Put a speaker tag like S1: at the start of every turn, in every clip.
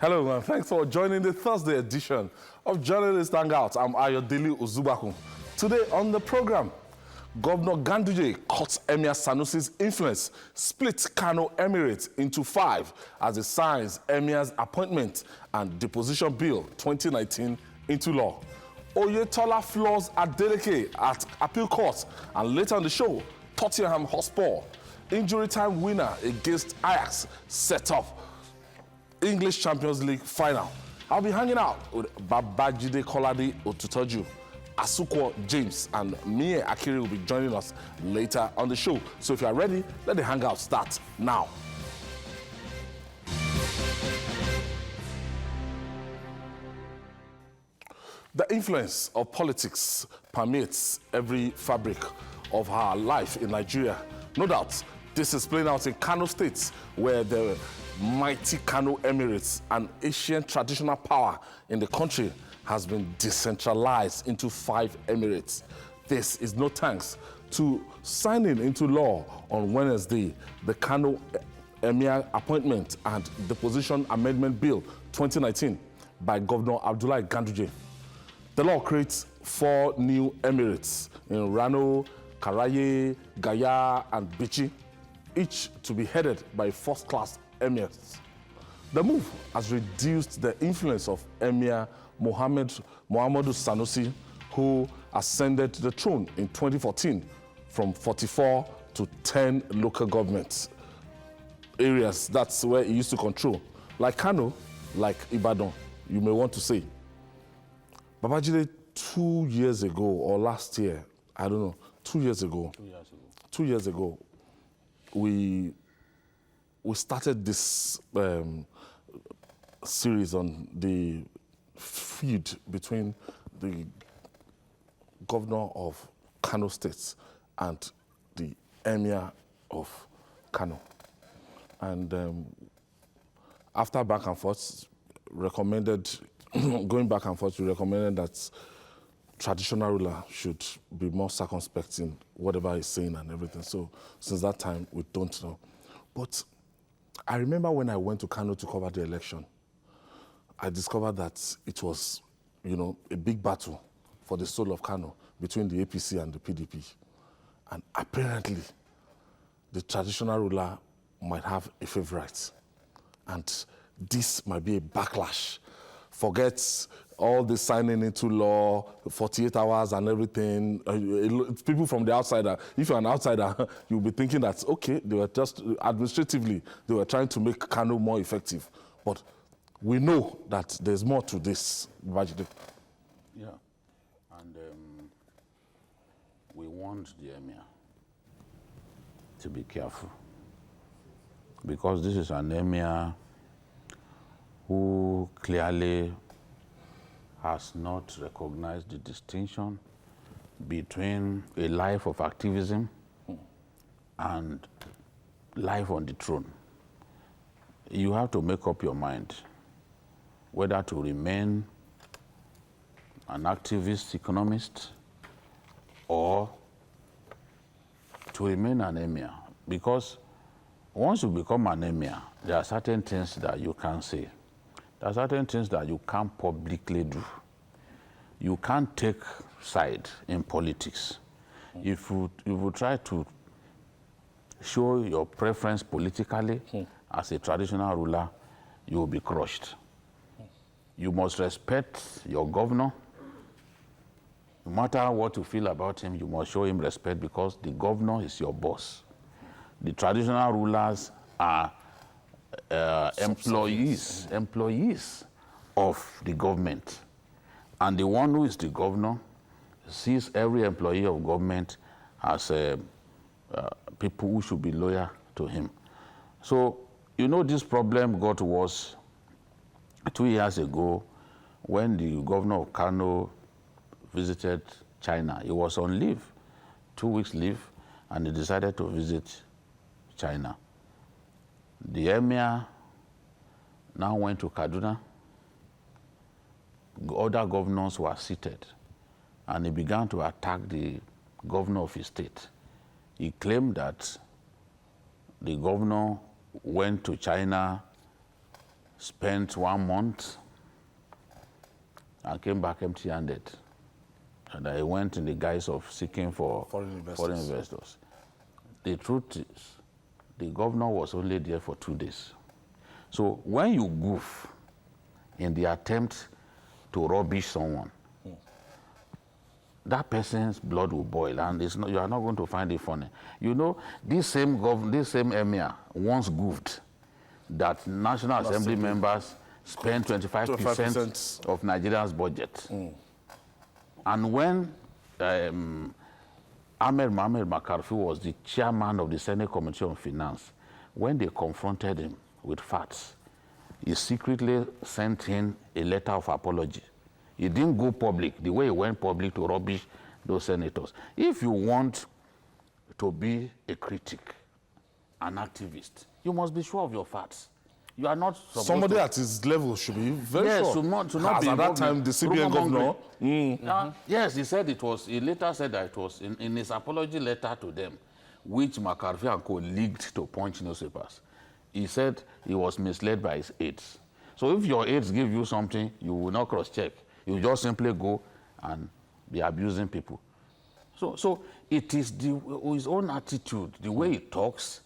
S1: Hello, and thanks for joining the Thursday edition of Journalist Hangout. I'm Ayodele Uzubakun. Today on the program, Governor Ganduje cuts Emir Sanusi's influence, splits Kano emirates into 5 as he signs Emir's appointment and deposition bill 2019 into law. Oyetola floors Adeleke at appeal court, and later on the show, Tottenham Hotspur, injury time winner against Ajax, set up English Champions League final. I'll be hanging out with Babajide Kolade Otutoju, Asukwo James, and Mie Akiri will be joining us later on the show. So if you are ready, let the hangout start now. The influence of politics permeates every fabric of our life in Nigeria. No doubt, this is playing out in Kano State, where the mighty Kano Emirates, an ancient traditional power in the country, has been decentralized into 5 emirates. This is no thanks to signing into law on Wednesday the Kano Emir Appointment and Deposition Amendment Bill 2019 by Governor Abdullahi Ganduje. The law creates 4 new emirates in Rano, Karaye, Gaya, and Bichi, each to be headed by first-class emirs. The move has reduced the influence of Emir Muhammadu Sanusi, who ascended to the throne in 2014 from 44 to 10 local government areas. That's where he used to control. Like Kano, like Ibadan, you may want to say. Babajide, 2 years ago or last year, I don't know, 2 years ago. 2 years ago, we started this series on the feud between the governor of Kano State and the emir of Kano. And after back and forth, going back and forth, we recommended that traditional ruler should be more circumspect in whatever he's saying and everything. So since that time, we don't know. But I remember when I went to Kano to cover the election, I discovered that it was, a big battle for the soul of Kano between the APC and the PDP. And apparently, the traditional ruler might have a favorite. And this might be a backlash. Forget all the signing into law, 48 hours and everything. People from the outsider, if you're an outsider, you'll be thinking that, okay, they were just administratively, they were trying to make Kano more effective. But we know that there's more to this.
S2: Yeah, and we want the Emir to be careful, because this is an Emir who clearly has not recognized the distinction between a life of activism and life on the throne. You have to make up your mind whether to remain an activist economist or to remain an emir. Because once you become an emir, there are certain things that you can't say. There are certain things that you can't publicly do. You can't take side in politics. If you try to show your preference politically as a traditional ruler, you will be crushed. You must respect your governor. No matter what you feel about him, you must show him respect, because the governor is your boss. The traditional rulers are employees of the government. And the one who is the governor sees every employee of government as people who should be loyal to him. So, this problem got worse 2 years ago when the governor of Kano visited China. He was on leave, 2 weeks leave, and he decided to visit China. The emir now went to Kaduna. Other governors were seated, and he began to attack the governor of his state. He claimed that the governor went to China spent 1 month, and came back empty-handed. And I went in the guise of seeking for
S1: Foreign
S2: investors. The truth is, the governor was only there for 2 days. So when you goof in the attempt to rubbish someone, that person's blood will boil, and you are not going to find it funny. You know, this same emir once goofed that National Assembly members spend 25% of Nigeria's budget. And when Ahmed Mohamed Makarfi was the chairman of the Senate Committee on Finance, when they confronted him with facts, he secretly sent in a letter of apology. He didn't go public the way he went public to rubbish those senators. If you want to be a critic, an activist, you must be sure of your facts. You are not supposed
S1: Somebody at his level should be very sure.
S2: Yes, should not be
S1: at that time, the CBN governor.
S2: Yes, he said it was. He later said that it was in his apology letter to them, which Makarfi and co leaked to Punch newspapers. He said he was misled by his aides. So if your aides give you something, you will not cross-check. You just simply go and be abusing people. So it is his own attitude, the way he talks,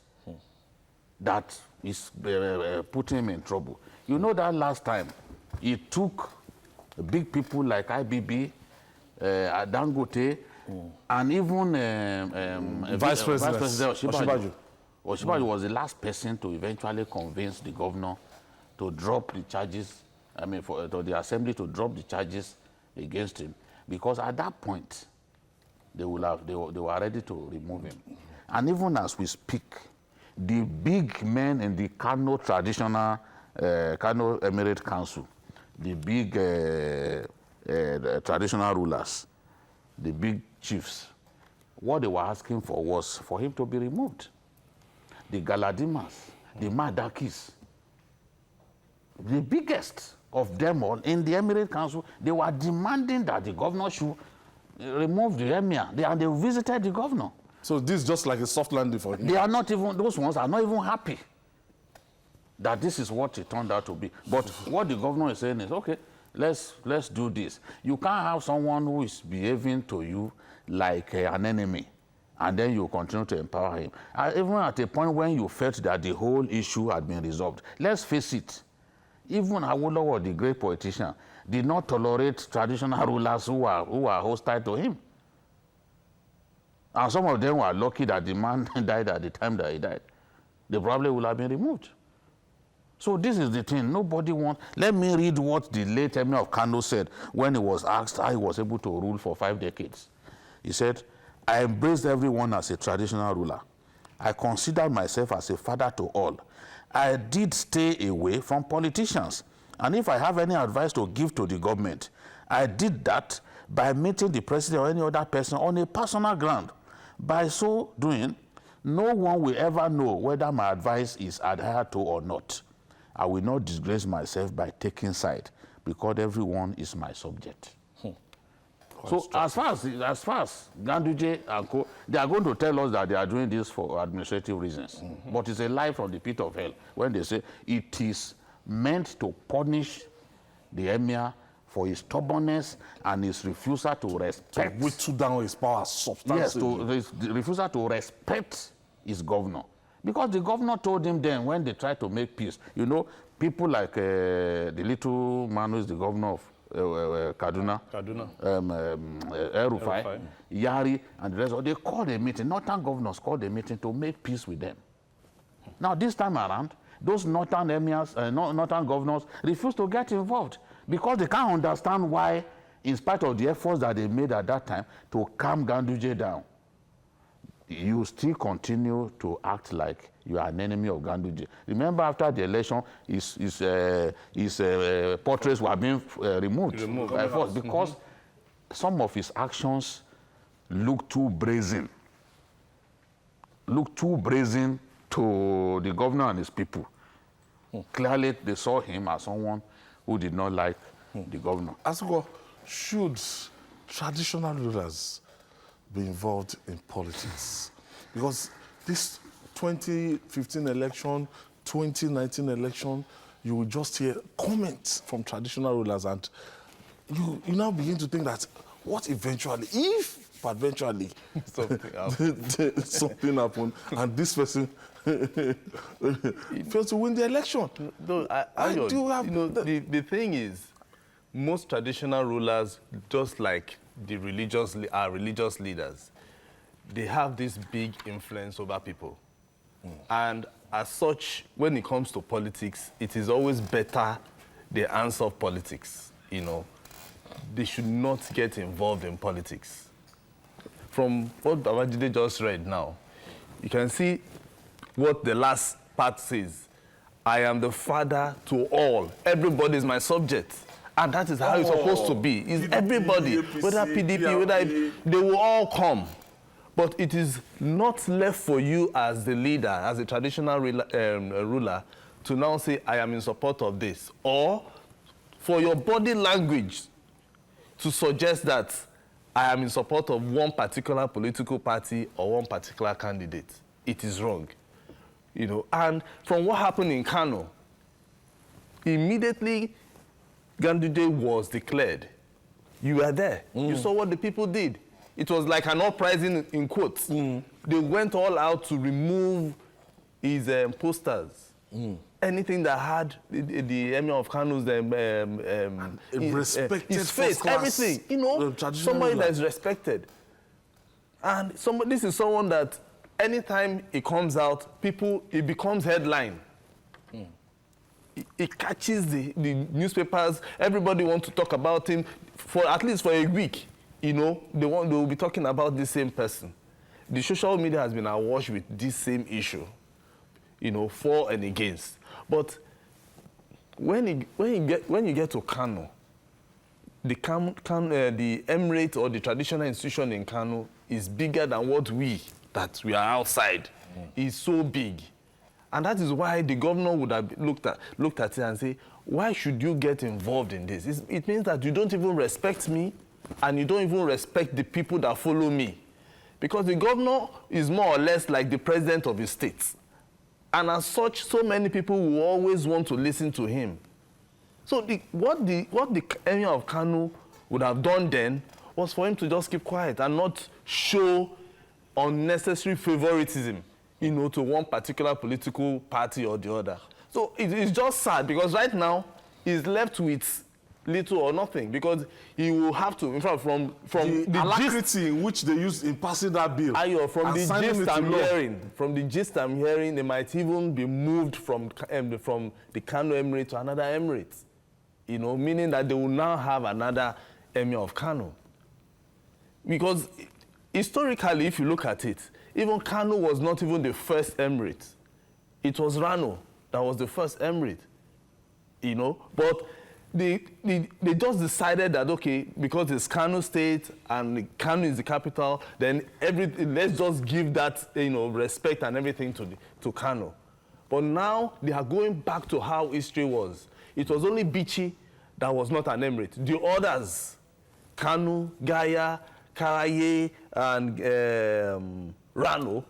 S2: that is putting him in trouble. You know that last time, he took big people like IBB, Dangote, and even
S1: Vice President
S2: Osinbajo. Osinbajo was the last person to eventually convince the governor to drop the charges, for the assembly to drop the charges against him, because at that point, they were ready to remove him. And even as we speak, the big men in the Kano traditional, Kano Emirate Council, the big traditional rulers, the big chiefs, what they were asking for was for him to be removed. The Galadimas, the Madakis, the biggest of them all in the Emirate Council, they were demanding that the governor should remove the emir, and they visited the governor.
S1: So this is just like a soft landing for him.
S2: They are not even, those ones are not even happy that this is what it turned out to be. But what the governor is saying is, okay, let's do this. You can't have someone who is behaving to you like an enemy, and then you continue to empower him. Even at a point when you felt that the whole issue had been resolved. Let's face it, even Awolowo, the great politician, did not tolerate traditional rulers who are hostile to him. And some of them were lucky that the man died at the time that he died. They probably would have been removed. So this is the thing. Nobody wants... Let me read what the late Emir of Kano said when he was asked how he was able to rule for 5 decades. He said, I embraced everyone as a traditional ruler. I considered myself as a father to all. I did stay away from politicians. And if I have any advice to give to the government, I did that by meeting the president or any other person on a personal ground. By so doing, no one will ever know whether my advice is adhered to or not. I will not disgrace myself by taking side, because everyone is my subject. So as far as Ganduje and co, they are going to tell us that they are doing this for administrative reasons. But it's a lie from the pit of hell when they say it is meant to punish the emir for his stubbornness and his refusal to respect.
S1: To whittle down his power substantially.
S2: Yes, the refusal to respect his governor. Because the governor told him then, when they tried to make peace, you know, people like the little man who is the governor of Kaduna, El-Rufai, Yari, and the rest, they called a meeting. Northern governors called a meeting to make peace with them. Now, this time around, those northern emirs, northern governors refused to get involved because they can't understand why, in spite of the efforts that they made at that time to calm Ganduje down, you still continue to act like you are an enemy of Ganduje. Remember, after the election, his portraits were being removed by force because some of his actions look too brazen. Look too brazen to the governor and his people. Clearly, they saw him as someone who did not like the governor.
S1: Asuko, should traditional rulers be involved in politics? Because this 2015 election, 2019 election, you will just hear comments from traditional rulers, and you now begin to think that what eventually, if eventually something happened and this person fails to win the election.
S3: No, the thing is, most traditional rulers, just like our religious leaders, they have this big influence over people. And as such, when it comes to politics, it is always better the answer of politics, They should not get involved in politics. From what Babajide just read now, you can see what the last part says. I am the father to all. Everybody is my subject. And that is how it's supposed to be. Is everybody, whether PDP, whether they will all come. But it is not left for you as the leader, as a traditional ruler, to now say, I am in support of this. Or for your body language to suggest that I am in support of one particular political party or one particular candidate. It is wrong. And from what happened in Kano, immediately Ganduje was declared. You were there. You saw what the people did. It was like an uprising in quotes. They went all out to remove his posters. Anything that had the Emir of Kano's his face, everything. Somebody that is respected. And this is someone that anytime he comes out, it becomes headline. It catches the newspapers. Everybody wants to talk about him at least for a week. They will be talking about the same person. The social media has been awash with this same issue, for and against. But when you get to Kano, the emirate or the traditional institution in Kano is bigger than what we are outside. Is so big. And that is why the governor would have looked at it and say, why should you get involved in this? It means that you don't even respect me, and you don't even respect the people that follow me. Because the governor is more or less like the president of his state. And as such, so many people will always want to listen to him. So what the Emir of Kano would have done then was for him to just keep quiet and not show unnecessary favoritism, to one particular political party or the other. So it's just sad because right now he's left with little or nothing, because he will have to, in fact, from the
S1: alacrity in which they used in passing that bill.
S3: From the gist I'm hearing, they might even be moved from the Kano Emirate to another emirate. Meaning that they will now have another Emir of Kano. Because historically, if you look at it, even Kano was not even the first emirate. It was Rano that was the first emirate. But they just decided that, okay, because it's Kano State and Kano is the capital, then let's just give that respect and everything to Kano. But now they are going back to how history was. It was only Bichi that was not an emirate. The others, Kano, Gaya, Karaye, and Rano,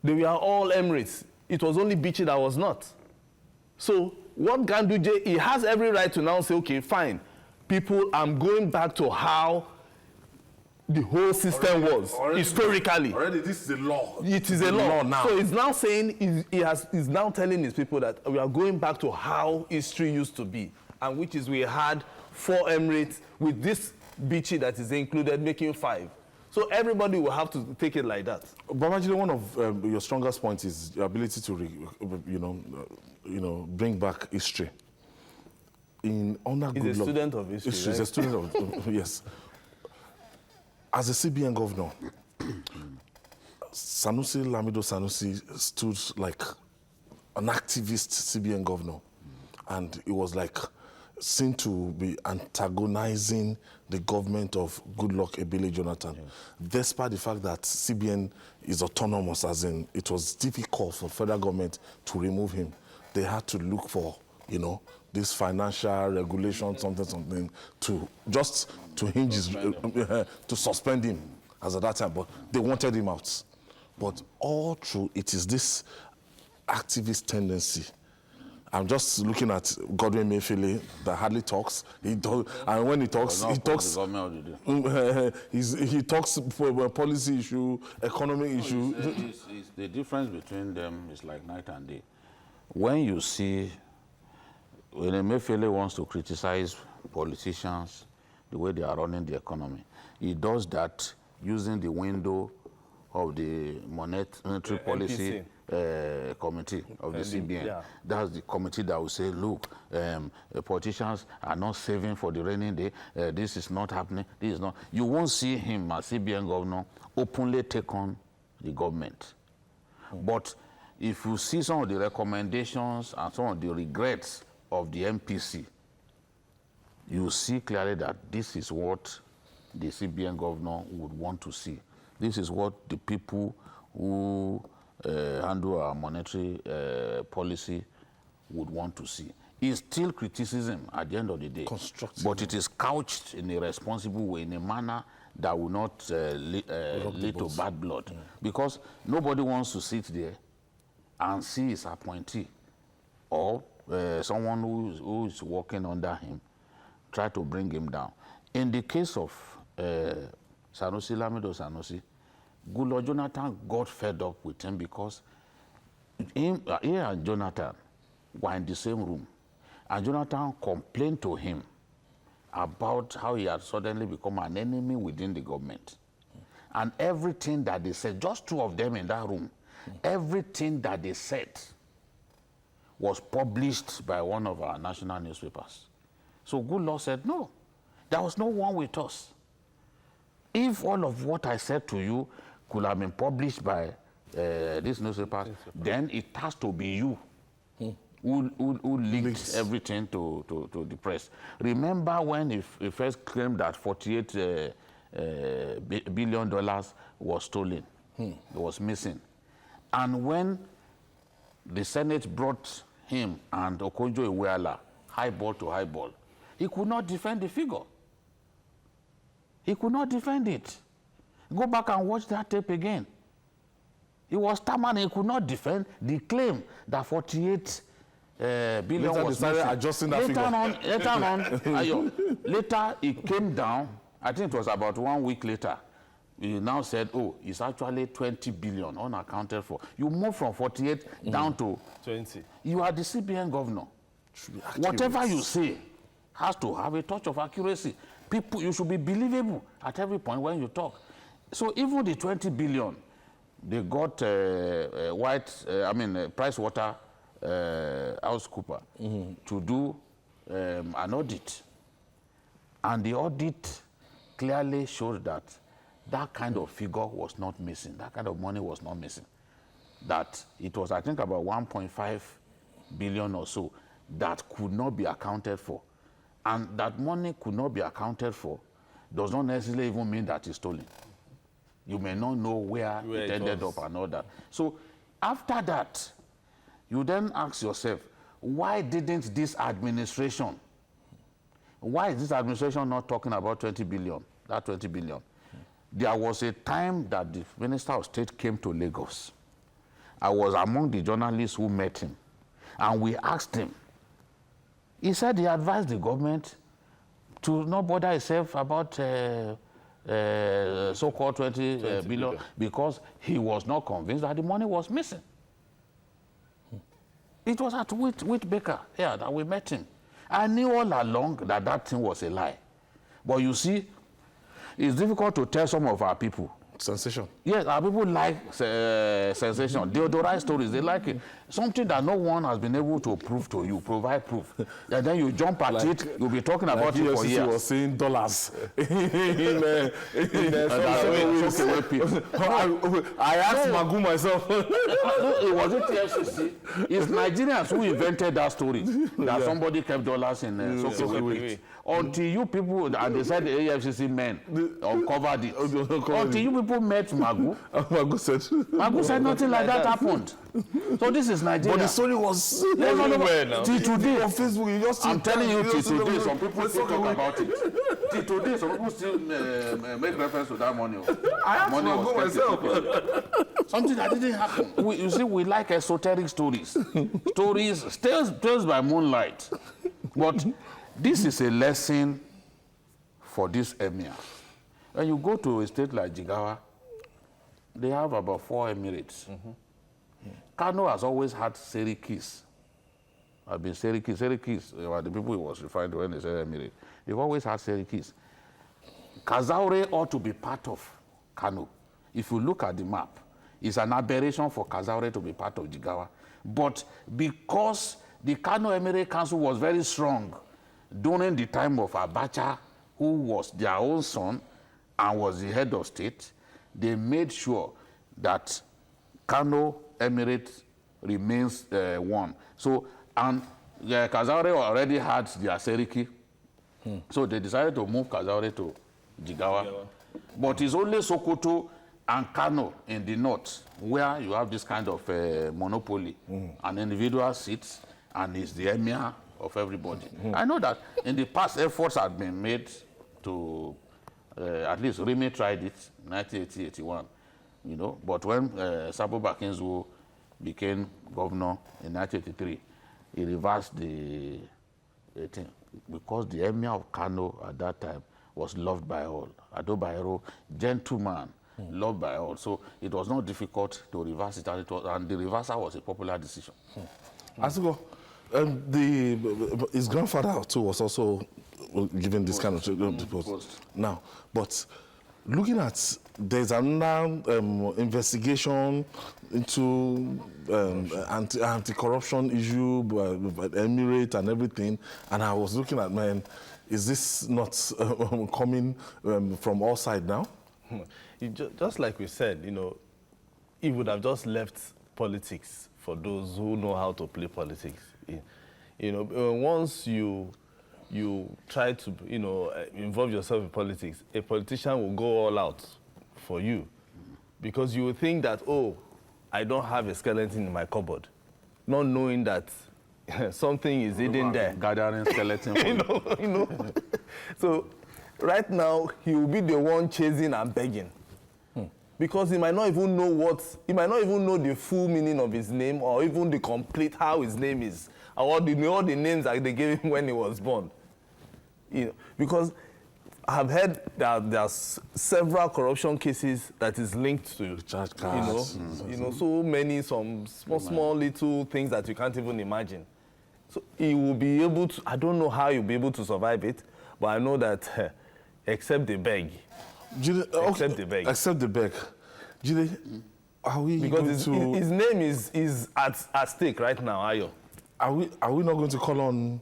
S3: they were all emirates. It was only Bichi that was not. So what Ganduje, he has every right to now say, okay, fine, people, I'm going back to how the whole system was historically.
S1: Already, this is a law.
S3: It is a law now. So he's now saying, he's now telling his people that we are going back to how history used to be, and which is we had 4 emirates with this Bichi that is included, making 5. So everybody will have to take it like that.
S1: Babajide, one of your strongest points is your ability to, bring back history. He's
S3: a student of history. Right?
S1: He's a student of yes. As a CBN governor, Lamido Sanusi stood like an activist CBN governor, and it was like seen to be antagonizing the government of Goodluck Ebele Jonathan, despite the fact that CBN is autonomous, as in it was difficult for federal government to remove him. They had to look for, this financial regulation, something, to hinge his, to suspend him as at that time, but they wanted him out. But all through, it is this activist tendency I'm just looking at Godwin Emefiele that hardly talks. He does, and when he talks, he talks. He talks for policy issue, economic issue.
S2: The difference between them is like night and day. When you see, when Emefiele wants to criticize politicians, the way they are running the economy, he does that using the window of the monetary policy committee of the CBN.
S3: Yeah.
S2: That's the committee that will say, look, politicians are not saving for the rainy day. This is not happening. This is not. You won't see him as CBN governor openly take on the government. But if you see some of the recommendations and some of the regrets of the MPC, you see clearly that this is what the CBN governor would want to see. This is what the people who handle our monetary policy would want to see. It's still criticism at the end of the day, but it is couched in a responsible way, in a manner that will not lead to bad blood. Because nobody wants to sit there and see his appointee or someone who is working under him try to bring him down. In the case of Sanusi, Lamido Sanusi, Goodluck Jonathan got fed up with him because he and Jonathan were in the same room. And Jonathan complained to him about how he had suddenly become an enemy within the government. And everything that they said, just two of them in that room, everything that they said was published by one of our national newspapers. So Goodluck said, no, there was no one with us. If all of what I said to you could have been published by this newspaper, then it has to be you who leaked everything to the press. Remember when he first claimed that $48 billion was stolen, it was missing. And when the Senate brought him and Okonjo-Iweala highball to highball, he could not defend the figure. He could not defend it. Go back and watch that tape again. He was stammering. He could not defend the claim that 48 billion
S1: later
S2: was
S1: started
S2: missing.
S1: adjusting that
S2: figure. Later it came down. I think it was about 1 week later. He now said, oh, it's actually 20 billion unaccounted for. You move from 48 down to
S3: 20.
S2: You are the CBN governor. Whatever you say has to have a touch of accuracy. People, you should be believable at every point when you talk. So even the 20 billion, they got Price Water House Cooper to do an audit. And the audit clearly showed that that kind of figure was not missing. That kind of money was not missing. That it was, I think, about 1.5 billion or so that could not be accounted for. And that money could not be accounted for does not necessarily even mean that it's stolen. You may not know where it ended up and all that. So after that, you then ask yourself, why didn't this administration, why is this administration not talking about 20 billion, that 20 billion? There was a time that the Minister of State came to Lagos. I was among the journalists who met him, and we asked him. He said he advised the government to not bother itself about so-called 20 billion because he was not convinced that the money was missing. It was at Whitbaker here that we met him. I knew all along that that thing was a lie. But you see, it's difficult to tell some of our people.
S1: Sensation.
S2: Yes, our people like sensation. Deodorized stories, they like it. Something that no one has been able to prove to you, provide proof. And then you jump at it, you'll be talking about it for years.
S1: Was saying dollars. I asked Magu myself.
S2: It wasn't the FCC. It's Nigerians who invented that story, that somebody kept dollars in Sokowe. Until you people, and they said the AFCC men uncovered it. Until you people met Magu.
S1: Magu said
S2: Magu said nothing like that happened. So this is Nigeria.
S1: But the story was
S3: everywhere now.
S2: Till today,
S1: on Facebook, you just
S2: I'm telling you, till today, some people
S1: Let's
S2: still
S1: talk
S2: talk about it. Till today, some people still make reference to that money.
S1: I have
S2: Money
S1: to
S2: was
S1: go
S2: kept
S1: myself.
S2: Something that didn't happen. You see, we like esoteric stories. Stories, tales by moonlight. But this is a lesson for this emir. When you go to a state like Jigawa, they have about 4 emirates. Kano has always had serikis. I've been serikis. Serikis were the people he was referring to when they said emirate. They've always had serikis. Kazaure ought to be part of Kano. If you look at the map, it's an aberration for Kazaure to be part of Jigawa. But because the Kano Emirate Council was very strong during the time of Abacha, who was their own son and was the head of state, they made sure that Kano Emirate remains one. So, and Kazaure already had their Seriki, so they decided to move Kazaure to Jigawa. But it's only Sokoto and Kano in the north where you have this kind of monopoly. An individual sits and is the emir of everybody. I know that in the past efforts had been made to, at least Remy tried it in 1980-81, you know, but when Sabo Bakinzo became governor in 1983, he reversed the thing because the emir of Kano at that time was loved by all. Ado Bayero, gentleman, loved by all. So it was not difficult to reverse it, and the reversal was a popular decision.
S1: Asigo, his grandfather too was also given this kind of post. Now, but looking at, there's another investigation into anti-corruption issue by the Emirates and everything, and I was looking at, man, is this not coming from all sides now?
S3: Just like we said, you know, he would have just left politics for those who know how to play politics. You know, once you try to, you know, involve yourself in politics, a politician will go all out for you because you will think that, oh, I don't have a skeleton in my cupboard, not knowing that something is hidden there.
S2: Gathering skeleton.
S3: you know. So right now, he will be the one chasing and begging. Because he might not even know the full meaning of his name or even the complete how his name is, or all the names that they gave him when he was born. You know, because I've heard that there's several corruption cases that is linked to,
S1: Charge cards.
S3: you know, so many, some small little things that you can't even imagine. So he will be able to, I don't know how he'll be able to survive it, but I know that except the beg. Except the beg.
S1: Except the beg. Jide, are we
S3: because
S1: going to...
S3: his name is at stake right now, Ayo.
S1: Are we not going to call on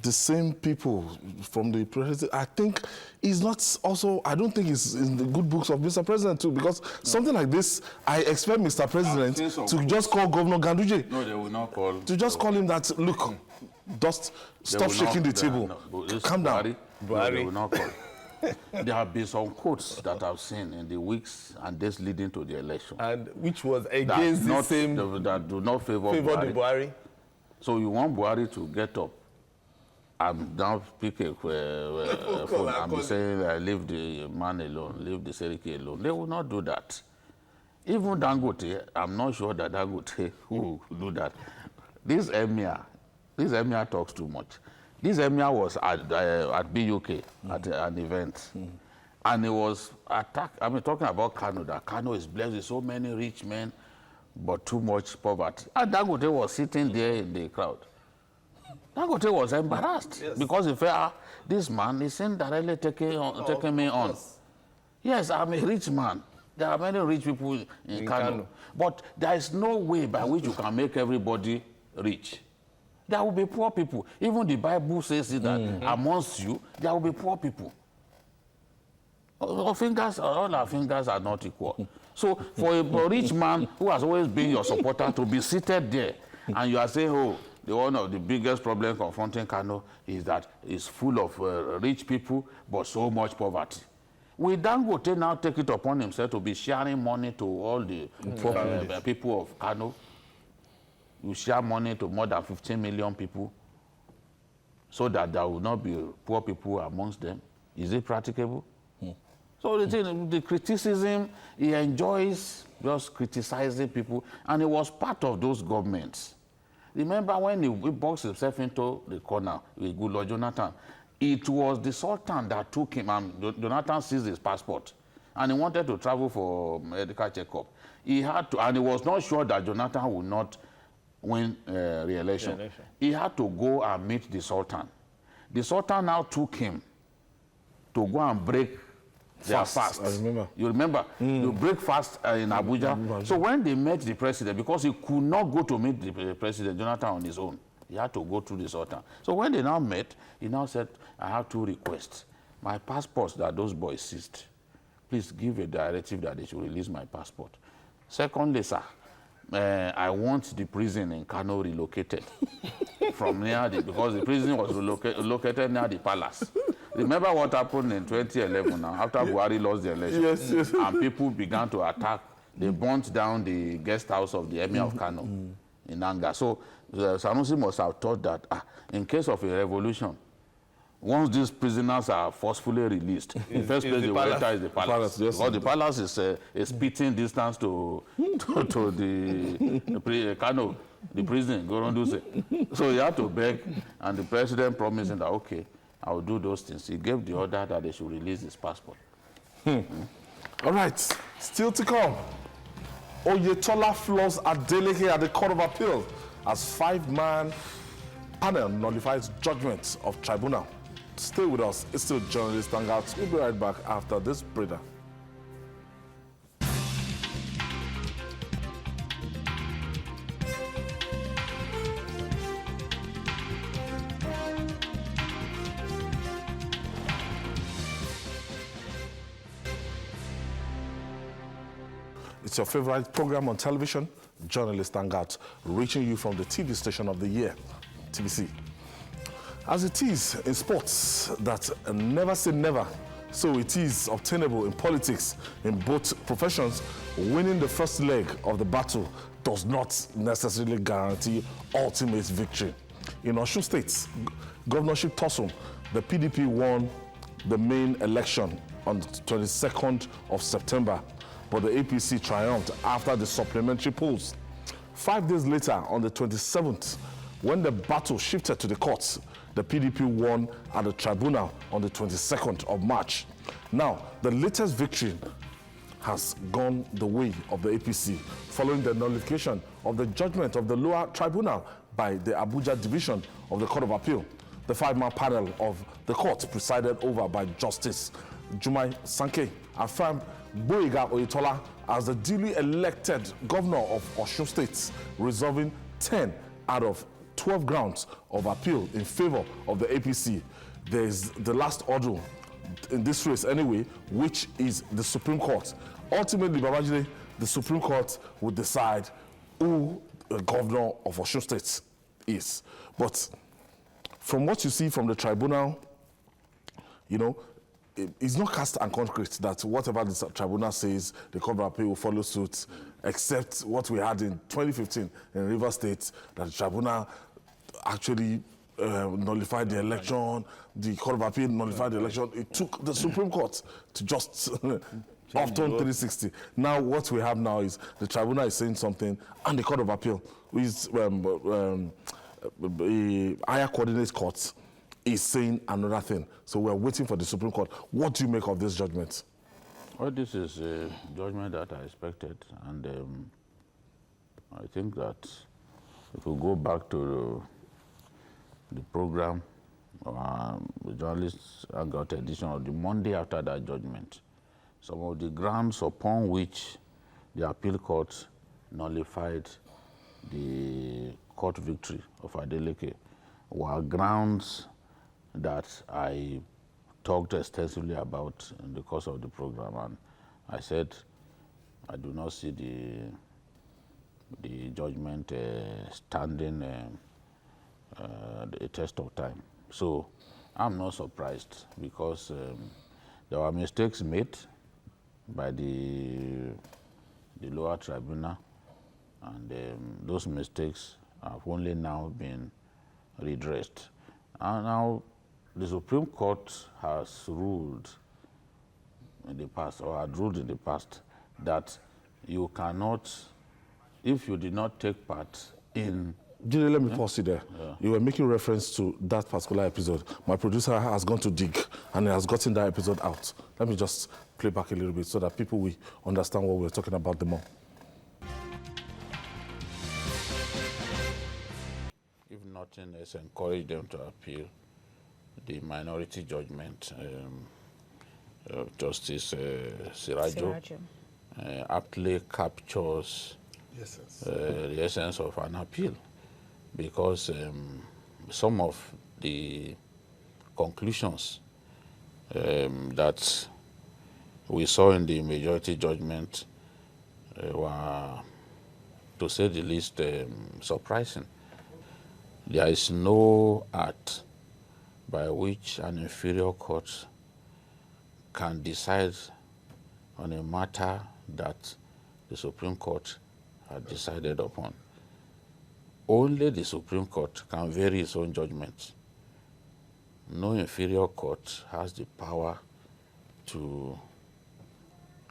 S1: the same people from the president? I think he's not also, I don't think it's in the good books of Mr. President too, because something like this, I expect Mr. President to just call Governor Ganduje.
S2: No, they will not call.
S1: To just call him that, look, just stop shaking the table. Calm down.
S2: No, they will not call. There have been some quotes that I've seen in the weeks and days leading to the election.
S3: And which was against the same...
S2: That do not favor
S3: the
S2: Buhari.
S3: Buhari.
S2: So you want Buhari to get up and now pick a phone and be saying, leave the man alone, leave the Seriki alone. They will not do that. Even Dangote, I'm not sure that Dangote will do that. This emir talks too much. This emir was at BUK at an event, and he was attacked. I mean, talking about Kano, that Kano is blessed with so many rich men, but too much poverty. And Dangote was sitting there in the crowd. Dangote was embarrassed because he felt, this man is indirectly taking me on. Yes, I'm a rich man. There are many rich people in Kano. But there is no way by which you can make everybody rich. There will be poor people. Even the Bible says that amongst you, there will be poor people. All our fingers are not equal. So for a rich man who has always been your supporter to be seated there, and you are saying, oh, one of the biggest problems confronting Kano is that it's full of rich people, but so much poverty. Will Dangote now take it upon himself to be sharing money to all the poor people of Kano? you share money to more than 15 million people so that there will not be poor people amongst them. Is it practicable? So the thing, the criticism, he enjoys just criticizing people, and he was part of those governments. Remember when he boxed himself into the corner with Goodluck Jonathan, it was the Sultan that took him, and Jonathan seized his passport, and he wanted to travel for medical checkup. He had to, and he was not sure that Jonathan would not win re-election. He had to go and meet the Sultan. The Sultan now took him to go and break their fast.
S1: I remember.
S2: You remember? You break fast in Abuja. So when they met the president, because he could not go to meet the president, Jonathan, on his own, he had to go through the Sultan. So when they now met, he now said, I have two requests. My passports that those boys seized, please give a directive that they should release my passport. Secondly, sir, I want the prison in Kano relocated from near the, because the prison was located near the palace. Remember what happened in 2011 now, after Buhari lost the election?
S1: Yes, yes.
S2: And people began to attack. They burnt down the guest house of the Emir of Kano in anger. So Sanusi must have thought that in case of a revolution, once these prisoners are forcefully released, the first place they will enter is the palace.
S1: Yes,
S2: because the palace is a spitting distance to the Kano, the prison, Goronduse. So he had to beg, and the president promised him that, okay, I will do those things. He gave the order that they should release his passport.
S1: All right, still to come. Oyetola floors Adeleke at the Court of Appeal as 5-man panel nullifies judgment of tribunal. Stay with us. It's still Journalist Hangouts. We'll be right back after this breather. It's your favorite program on television, Journalist Hangouts, reaching you from the TV station of the year, TVC. As it is in sports that never say never, so it is obtainable in politics. In both professions, winning the first leg of the battle does not necessarily guarantee ultimate victory. In Osun State governorship tussle, the PDP won the main election on the 22nd of September, but the APC triumphed after the supplementary polls. 5 days later, on the 27th, when the battle shifted to the courts, the PDP won at the tribunal on the 22nd of March. Now, the latest victory has gone the way of the APC following the nullification of the judgment of the lower tribunal by the Abuja division of the Court of Appeal. The 5-man panel of the court, presided over by Justice Jumai Sankey, affirmed Gboyega Oyetola as the duly elected governor of Osun State, resolving 10 out of 12 grounds of appeal in favor of the APC. There's the last order in this race anyway, which is the Supreme Court. Ultimately, Babajide, the Supreme Court will decide who the governor of Osun State is. But from what you see from the tribunal, you know, it's not cast and concrete that whatever the tribunal says, the Court of Appeal will follow suit, except what we had in 2015 in Rivers State, that the tribunal actually nullified the election, the Court of Appeal nullified the election. It took the Supreme Court to just overturn 360. Now what we have now is the tribunal is saying something, and the Court of Appeal, which is a higher coordinate court, is saying another thing. So we're waiting for the Supreme Court. What do you make of this judgment?
S2: Well, this is a judgment that I expected, and I think that if we go back to the program, the Journalists Hangout edition of the Monday after that judgment, some of the grounds upon which the appeal court nullified the court victory of Adeleke were grounds that I talked extensively about in the course of the program, and I said I do not see the judgment standing the test of time. So I'm not surprised, because there were mistakes made by the lower tribunal, and those mistakes have only now been redressed. And now the Supreme Court has ruled in the past, or had ruled in the past, that you cannot, if you did not take part in...
S1: Jide, let me pause you there. Yeah. You were making reference to that particular episode. My producer has gone to dig and he has gotten that episode out. Let me just play back a little bit so that people will understand what we're talking about the more.
S2: If nothing else, encourage them to appeal the minority judgment of Justice Sirajo. Aptly captures the essence of an appeal, because some of the conclusions that we saw in the majority judgment were, to say the least, surprising. There is no art by which an inferior court can decide on a matter that the Supreme Court had decided upon. Only the Supreme Court can vary its own judgments. No inferior court has the power to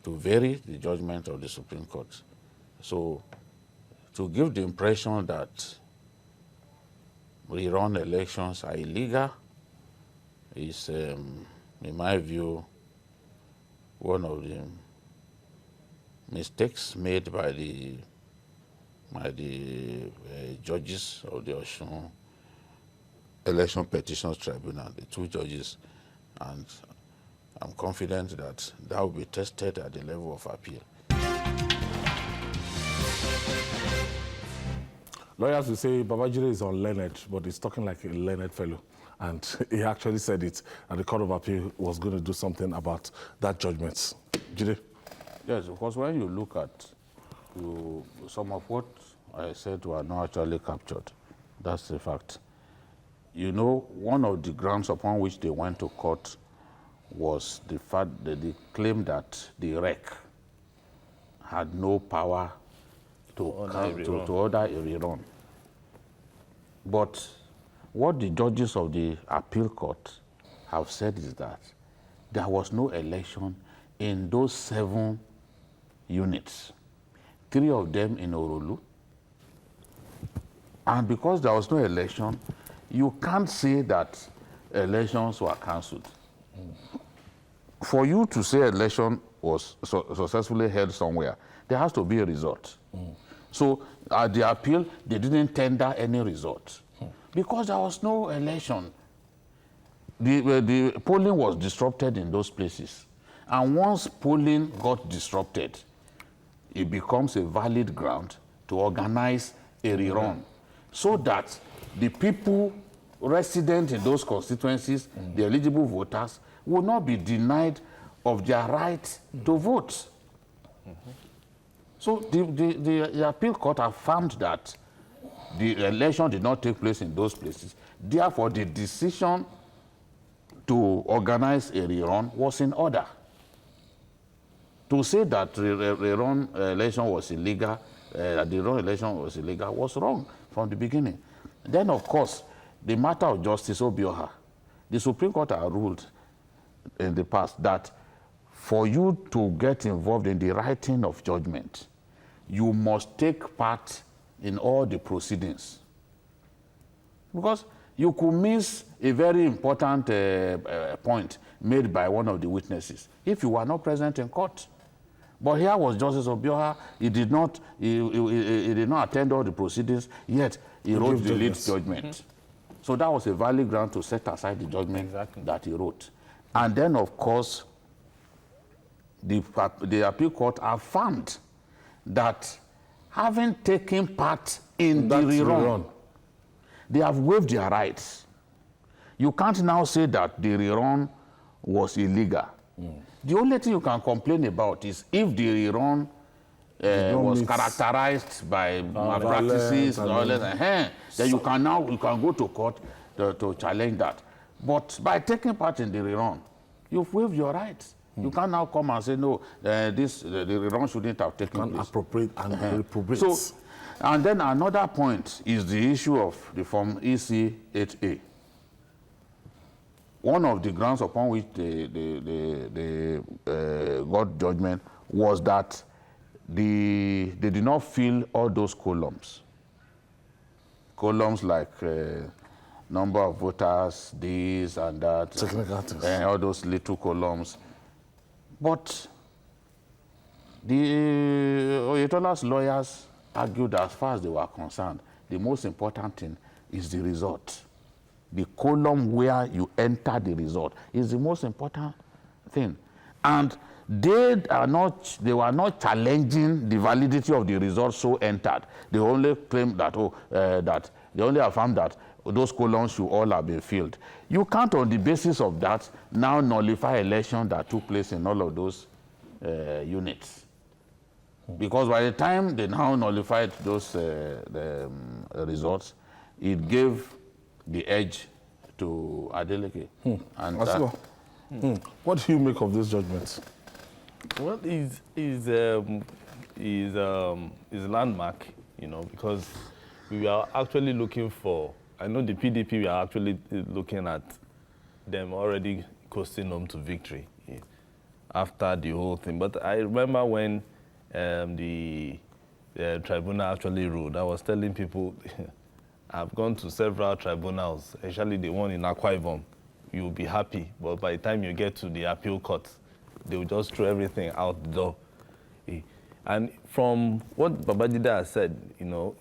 S2: vary the judgment of the Supreme Court. So, to give the impression that rerun elections are illegal is, in my view, one of the mistakes made by the judges of the Osun Election Petitions Tribunal, the two judges, and I'm confident that that will be tested at the level of appeal.
S1: Lawyers will say Babajide is unlearned, but he's talking like a learned fellow. And he actually said it, and the Court of Appeal was going to do something about that judgment. Jide?
S2: Yes, because when you look at some of what I said were not actually captured, that's the fact. You know, one of the grounds upon which they went to court was the fact that they claimed that the REC had no power to order a rerun. But what the judges of the appeal court have said is that there was no election in those 7 units, 3 of them in Orolu. And because there was no election, you can't say that elections were cancelled. For you to say election was successfully held somewhere, there has to be a result. So at the appeal, they didn't tender any result because there was no election. The polling was disrupted in those places. And once polling got disrupted, it becomes a valid ground to organize a rerun so that the people resident in those constituencies, the eligible voters, will not be denied of their right to vote. So the appeal court affirmed that the election did not take place in those places. Therefore, the decision to organize a rerun was in order. To say that the rerun election was illegal, was wrong from the beginning. Then, of course, the matter of Justice Obioha, the Supreme Court had ruled in the past that for you to get involved in the writing of judgment, you must take part in all the proceedings. Because you could miss a very important point made by one of the witnesses if you were not present in court. But here was Justice Obioha. He did not attend all the proceedings, yet he wrote the lead judgment. So that was a valid ground to set aside the judgment that he wrote. And then, of course, the appeal court affirmed that having taken part in the rerun, they have waived their rights. You can't now say that the rerun was illegal. The only thing you can complain about is if the rerun was characterized by malpractices, then you can go to court to challenge that. But by taking part in the rerun, you've waived your rights. You can't now come and say, no, the rerun shouldn't have taken place.
S1: Appropriate and reprobate.
S2: So And then another point is the issue of the Form EC 8A. One of the grounds upon which they got judgment was that they did not fill all those columns. Columns like number of voters, this and that,
S1: Technicalities.
S2: all those little columns. But the Oyetola's lawyers argued that as far as they were concerned, the most important thing is the result. The column where you enter the result is the most important thing. And they were not challenging the validity of the result so entered. They only claimed that, they only affirmed that those columns should all have been filled. You can't, on the basis of that, now nullify election that took place in all of those units. Because by the time they now nullified those results, it gave the edge to Adeleke. And
S1: What do you make of this judgment?
S3: Well, is landmark, you know, because we are actually looking for, I know the PDP, we are actually looking at them already coasting home to victory after the whole thing. But I remember when the tribunal actually ruled, I was telling people, I've gone to several tribunals, especially the one in Akwa Ibom. You'll be happy, but by the time you get to the appeal court, they will just throw everything out the door. And from what Babajide has said, you know,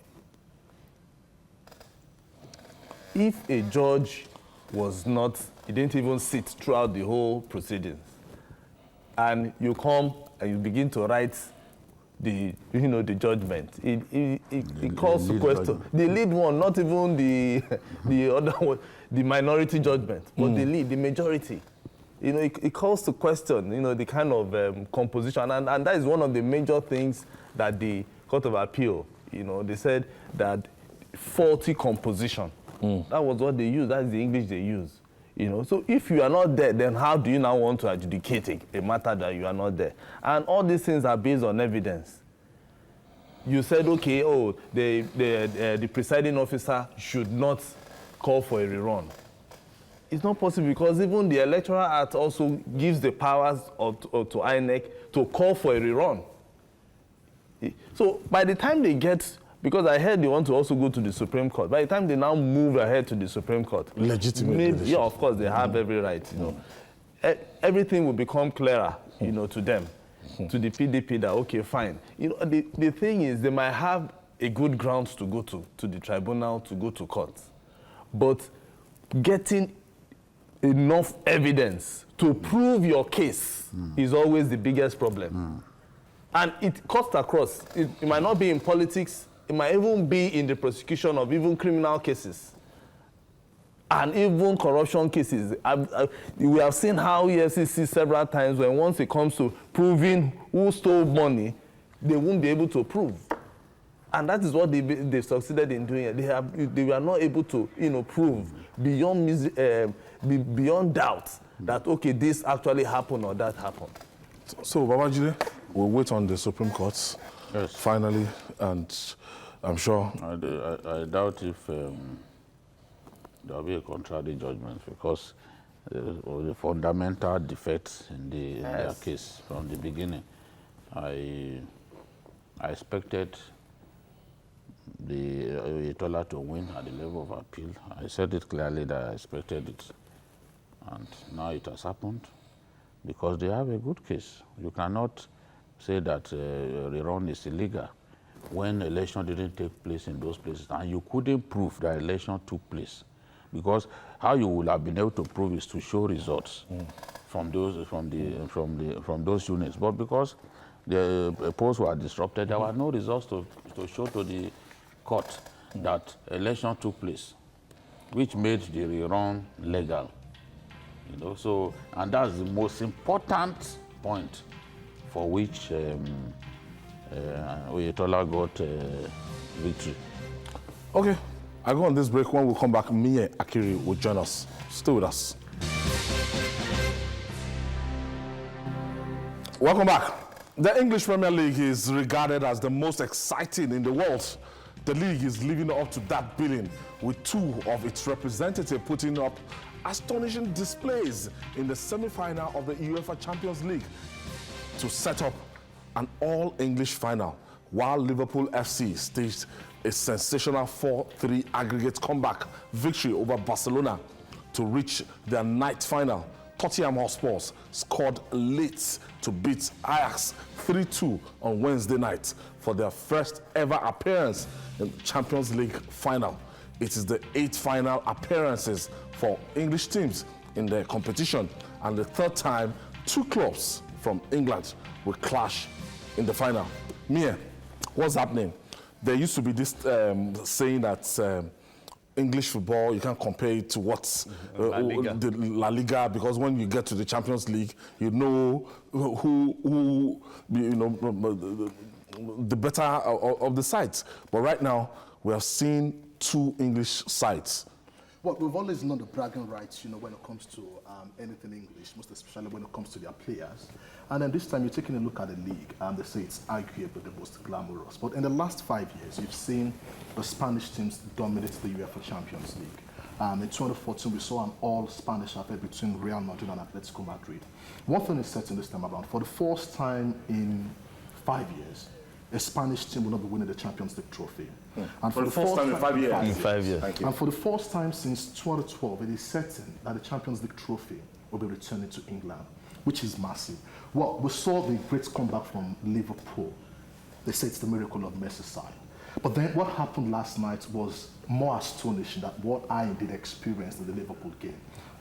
S3: if a judge was not, he didn't even sit throughout the whole proceedings, and you come and you begin to write the judgment, it calls to question the lead one, not even the other one, the minority judgment, but the lead, the majority. You know, it calls to question, you know, the kind of composition, and that is one of the major things that the Court of Appeal, you know, they said that faulty composition. That was what they used. That's the English they use. You know, so if you are not there, then how do you now want to adjudicate a matter that you are not there? And all these things are based on evidence. You said, okay, oh, the presiding officer should not call for a rerun. It's not possible because even the Electoral Act also gives the powers to INEC to call for a rerun. So by the time they get, because I heard they want to also go to the Supreme Court, by the time they now move ahead to the Supreme Court,
S1: Legitimately.
S3: Yeah, of course, they have every right, you know. Everything will become clearer, you know, to them, to the PDP that, okay, fine. You know, the thing is, they might have a good grounds to go to the tribunal, to go to court. But getting enough evidence to prove your case is always the biggest problem. And it cuts across. It might not be in politics. It might even be in the prosecution of even criminal cases and even corruption cases. We have seen how EFCC several times, when once it comes to proving who stole money, they won't be able to prove. And that is what they succeeded in doing. They were not able to, you know, prove beyond doubt that, okay, this actually happened or that happened.
S1: So, Babajide, we'll wait on the Supreme Court,
S2: Yes.
S1: finally, and I'm sure.
S2: I doubt if there will be a contrary judgment because of the fundamental defects in their case from the beginning. I expected the Oyetola to win at the level of appeal. I said it clearly that I expected it, and now it has happened because they have a good case. You cannot say that rerun is illegal when election didn't take place in those places, and you couldn't prove that election took place, because how you would have been able to prove is to show results from those units. But because the polls were disrupted, there were no results to show to the court that election took place, which made the rerun legal. You know, so, and that's the most important point for which Oyetola got victory.
S1: Okay, I go on this break. When we come back, Mie Akiri will join us. Stay with us. Welcome back. The English Premier League is regarded as the most exciting in the world. The league is living up to that billing, with 2 of its representatives putting up astonishing displays in the semi-final of the UEFA Champions League to set up an all-English final, while Liverpool FC staged a sensational 4-3 aggregate comeback victory over Barcelona to reach their night final. Tottenham Hotspur scored late to beat Ajax 3-2 on Wednesday night for their first ever appearance in the Champions League final. It is the 8th final appearances for English teams in the competition, and the 3rd time 2 clubs from England will clash in the final. Mia, what's happening? There used to be this saying that English football, you can't compare it to what's the La Liga, because when you get to the Champions League, you know who the better of the sides. But right now, we have seen 2 English sides.
S4: Well, we've always known the bragging rights, when it comes to anything English, most especially when it comes to their players. And then this time, you're taking a look at the league, and they say it's arguably the most glamorous. But in the last 5 years, you've seen the Spanish teams dominate the UEFA Champions League. In 2014, we saw an all-Spanish affair between Real Madrid and Atletico Madrid. One thing is certain this time around: for the first time in 5 years, a Spanish team will not be winning the Champions League trophy.
S1: And for the first time in 5 years.
S3: In 5 years.
S1: Thank you.
S4: And for the first time since 2012, it is certain that the Champions League trophy will be returning to England, which is massive. Well, we saw the great comeback from Liverpool. They say it's the miracle of Merseyside. But then what happened last night was more astonishing than what I indeed experienced in the Liverpool game.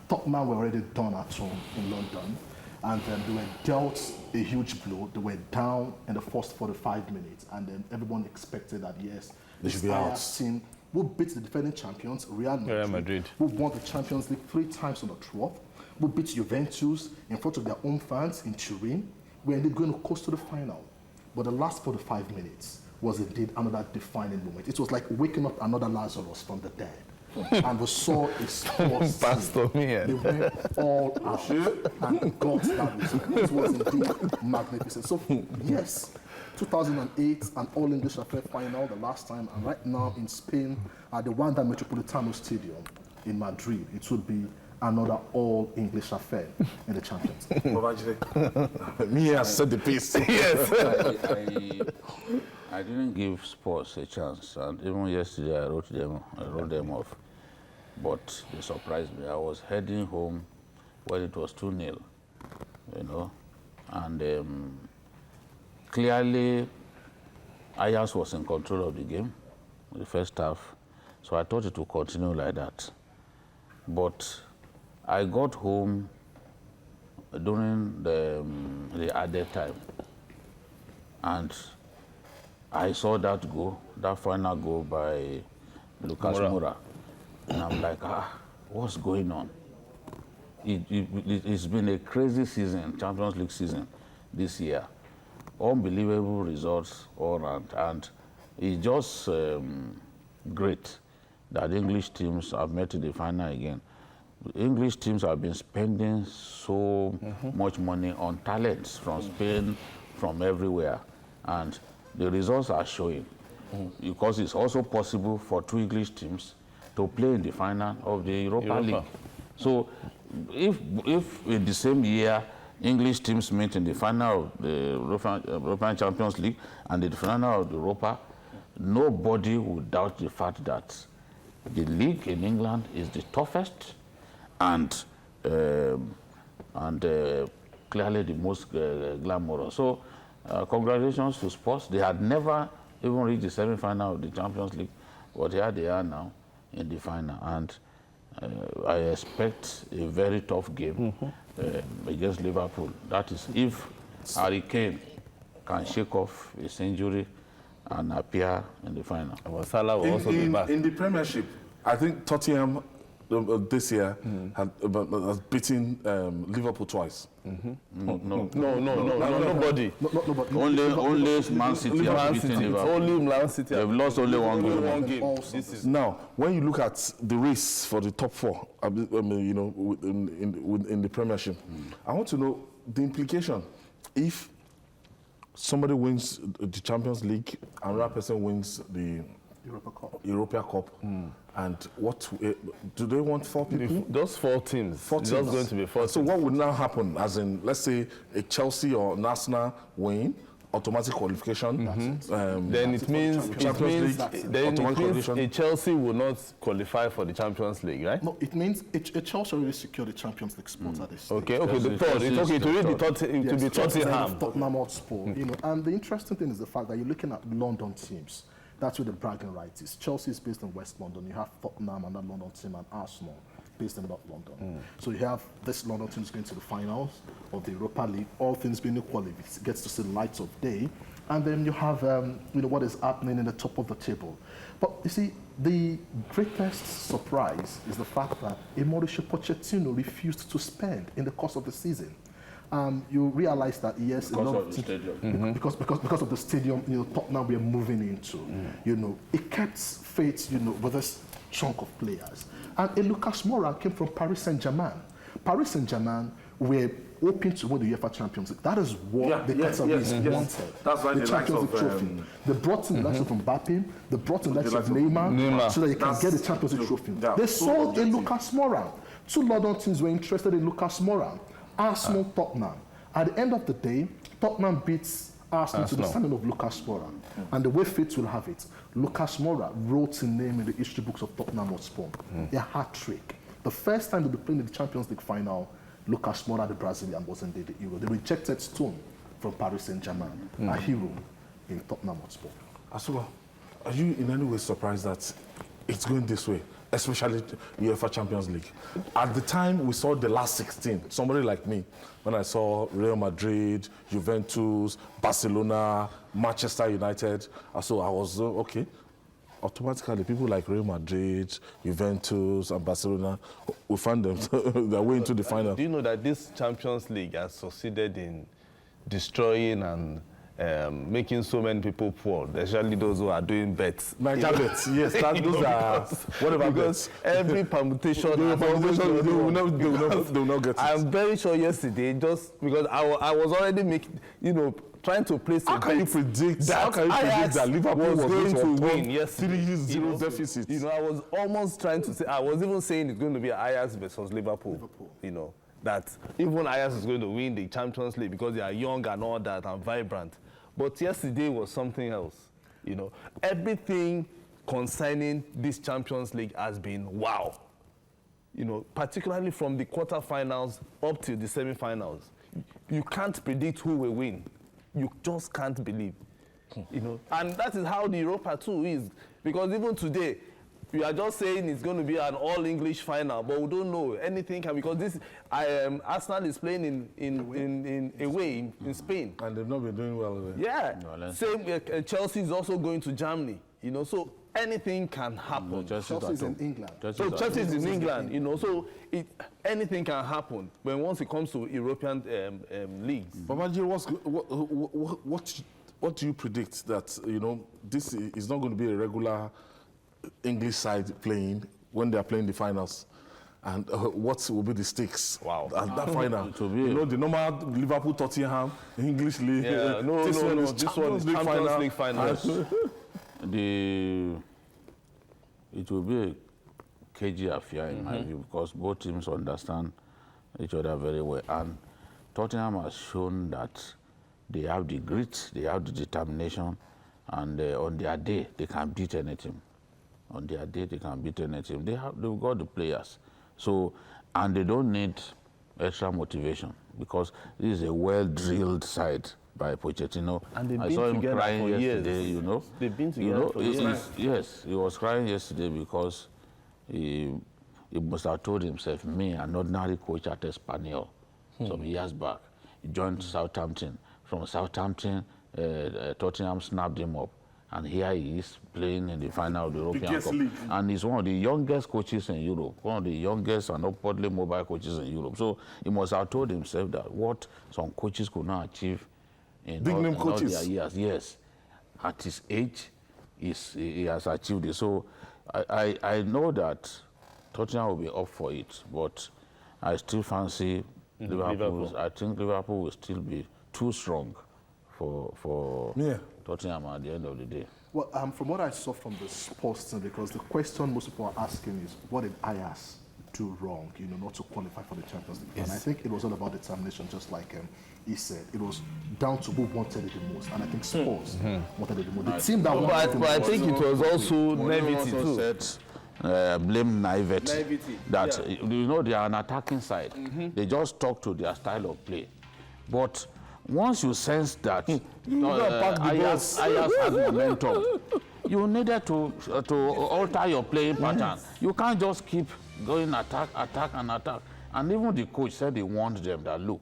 S4: Tottenham were already done at home in London, and then they were dealt a huge blow. They were down in the first 45 minutes, and then everyone expected that, yes,
S1: they should be out.
S4: Team who beat the defending champions, Real Madrid, who won the Champions League 3 times on the trot, who beat Juventus in front of their own fans in Turin, were indeed going to coast to the final. But the last 45 minutes was indeed another defining moment. It was like waking up another Lazarus from the dead. And we saw a sports
S3: Pastor
S4: team. They went all out and got that result. It was indeed magnificent. So, yes, 2008, an all-English affair final, the last time, and right now in Spain, at the Wanda Metropolitano Stadium in Madrid, it would be another all-English affair in the Champions.
S1: Me has set the pace.
S3: Yes.
S2: I didn't give sports a chance, and even yesterday I wrote them off. But they surprised me. I was heading home when it was 2-0, and clearly Ajax was in control of the game, the first half, so I thought it would continue like that. But I got home during the added time, and I saw that final goal by Lucas Moura, and I'm like, what's going on? It's been a crazy season, Champions League season this year. Unbelievable results all around, and it's just great that English teams have met in the final again. English teams have been spending so much money on talents from Spain, from everywhere, and the results are showing, because it's also possible for 2 English teams to play in the final of the Europa League. So if in the same year English teams meet in the final of the European Champions League and the final of the Europa, nobody would doubt the fact that the league in England is the toughest and clearly the most glamorous. So congratulations to Spurs. They had never even reached the semi-final of the Champions League, but here they are now in the final. And I expect a very tough game against Liverpool. That is, if Harry Kane can shake off his injury and appear in the final.
S3: Salah will also be back.
S1: In the Premiership, I think Tottenham this year has beaten Liverpool twice.
S3: Nobody.
S2: Only Man City have beaten Liverpool.
S3: Only Man City.
S2: They've lost only one game.
S1: Now, when you look at the race for the top 4, in the Premiership, I want to know the implication. If somebody wins the Champions League, another person wins the Europa Cup. And what do they want 4 people?
S3: Just 4 teams.
S1: 4 teams.
S3: Just going to be 4 teams.
S1: So what would now happen? As in, let's say a Chelsea or Arsenal win, automatic qualification.
S3: Then it means a Chelsea will not qualify for the Champions League, right?
S4: No, it means a Chelsea already secured the Champions League spot at this stage.
S3: Okay, the third. It's okay to read the third. To be Tottenham.
S4: Tottenham Hotspur. You know, and the interesting thing is the fact that you're looking at London teams. That's where the bragging right is. Chelsea is based in West London. You have Tottenham and that London team, and Arsenal based in North London. So you have this London team is going to the finals of the Europa League. All things being equal, it gets to see the lights of day. And then you have, you know, what is happening in the top of the table. But you see, the greatest surprise is the fact that Mauricio Pochettino refused to spend in the course of the season. You realize that yes,
S2: because of the stadium.
S4: Because of the stadium, you know, Tottenham we are moving into. You know, it kept faith, you know, with this chunk of players. And a Lucas Moura came from Paris Saint-Germain. Paris Saint-Germain were hoping to win the UEFA Champions League. That is what the Qataris wanted.
S1: That's why
S4: the Champions League trophy. They brought in the likes of Mbappe, they brought in the likes of Neymar, so that you can get the Champions League trophy. They sold a Lucas Moura. 2 London teams were interested in Lucas Moura. Arsenal, Tottenham. At the end of the day, Tottenham beats Arsenal to the standing of Lucas Moura. And the way fate will have it, Lucas Moura wrote his name in the history books of Tottenham Hotspur. A hat-trick. The first time they'll be playing in the Champions League final, Lucas Moura, the Brazilian, wasn't the hero. They rejected Stone from Paris Saint-Germain, a hero in Tottenham Hotspur.
S1: Asuba, are you in any way surprised that it's going this way, especially UEFA Champions League? At the time we saw the last 16, somebody like me, when I saw Real Madrid, Juventus, Barcelona, Manchester United, so I was, okay, automatically people like Real Madrid, Juventus, and Barcelona, we find them their way into the final.
S3: Do you know that this Champions League has succeeded in destroying and making so many people poor, especially those who are doing bets.
S1: Niger bets, yes, those are whatever
S3: because
S1: bets.
S3: Every permutation,
S1: they will not get it.
S3: I'm very sure yesterday, just because I was already making, you know, trying to place
S1: how can you predict that Liverpool was going to win yesterday? 3-0 deficit.
S3: You know, I was almost trying to say, I was even saying it's going to be Ajax versus Liverpool. You know, that even Ajax is going to win the Champions League because they are young and all that and vibrant. But yesterday was something else. You know, everything concerning this Champions League has been wow. You know, particularly from the quarterfinals up to the semifinals. You can't predict who will win. You just can't believe. You know, and that is how the Europa too is. Because even today, we are just saying it's going to be an all-English final, but we don't know anything can, because this Arsenal is playing in away in Spain,
S1: and they've not been doing well there.
S3: Yeah, no, same. Chelsea is also going to Germany. You know, so anything can happen.
S4: Chelsea is in England.
S3: Chelsea is in England. You know, so anything can happen. But once it comes to European leagues,
S1: Babaji, what do you predict that, you know, this is not going to be a regular English side playing when they are playing the finals, and what will be the stakes?
S3: Wow!
S1: At that final, you know, the normal Liverpool, Tottenham, English league.
S3: Yeah, this one is Champions League final.
S2: It will be a cagey affair in my view, because both teams understand each other very well, and Tottenham has shown that they have the grit, they have the determination, and on their day they can beat any team. On their day, they can beat any team. They've got the players. So, and they don't need extra motivation, because this is a well-drilled side by Pochettino.
S3: And they've
S2: I
S3: been
S2: saw him
S3: together
S2: crying
S3: for
S2: yesterday,
S3: years.
S2: you know.
S3: They've been together for years.
S2: Yes, he was crying yesterday because he must have told himself, me, an ordinary coach at Espanyol, some years back. He joined Southampton. From Southampton, Tottenham snapped him up. And here he is playing in the final of the European Cup.
S1: League.
S2: And he's one of the youngest coaches in Europe, one of the youngest and upwardly mobile coaches in Europe. So he must have told himself that what some coaches could not achieve in all their years. Yes, at his age, he has achieved it. So I know that Tottenham will be up for it, but I still fancy Liverpool. I think Liverpool will still be too strong for Tottenham at the end of the day.
S4: Well, from what I saw from the sports team, because the question most people are asking is, what did Ajax do wrong, not to qualify for the Champions League?
S3: Yes.
S4: And I think it was all about determination, just like he said. It was down to who wanted it the most, and I think Spurs wanted it the most. The team that wanted it the
S3: But I
S4: most.
S3: think it was also naivety
S2: also
S3: too.
S2: said, blame naivety.
S3: Naivety,
S2: That, they are an attacking side. They just talk to their style of play. But once you sense that Ajax had momentum, you needed to alter your playing pattern. You can't just keep going attack. And even the coach said he warned them that, look,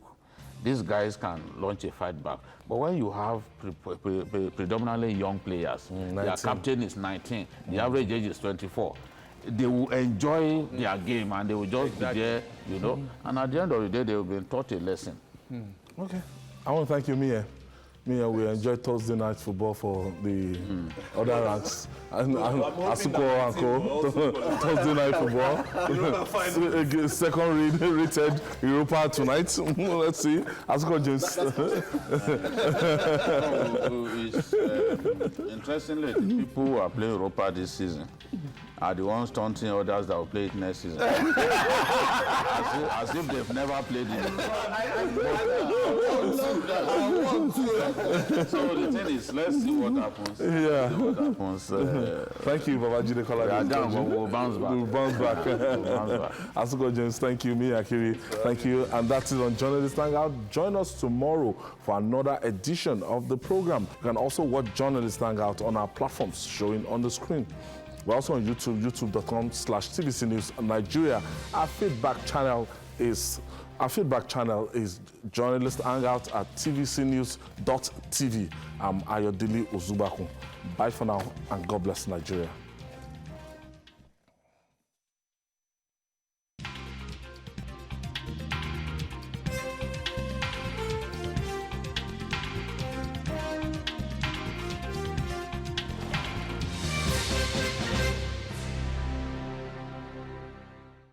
S2: these guys can launch a fight back. But when you have predominantly young players, their captain is 19, the average age is 24, they will enjoy their game and they will just be there, And at the end of the day, they will be taught a lesson.
S1: Okay. I want to thank you, Mia. Mia, we enjoy Thursday night football for the other ranks. And Asuko and Co. Thursday night football. Second rated Europa tonight. Let's see. Asuko James.
S2: Interestingly, the people who are playing Europa this season are the ones taunting others that will play it next season. as if they've never played it. So the thing is, let's see what happens.
S1: Yeah.
S2: See what happens.
S1: Thank you, Babajide Kola.
S2: We'll bounce back.
S1: We'll bounce back. Asuko James, thank you. Mia Akiri, thank you. And that is on Journalist Hangout. Join us tomorrow for another edition of the program. You can also watch Journalist Hangout on our platforms showing on the screen. We're also on YouTube, youtube.com/TVC News Nigeria. Our feedback channel is Journalist Hangout at tvcnews.tv. I'm Ayodele Ozubaku. Bye for now, and God bless Nigeria.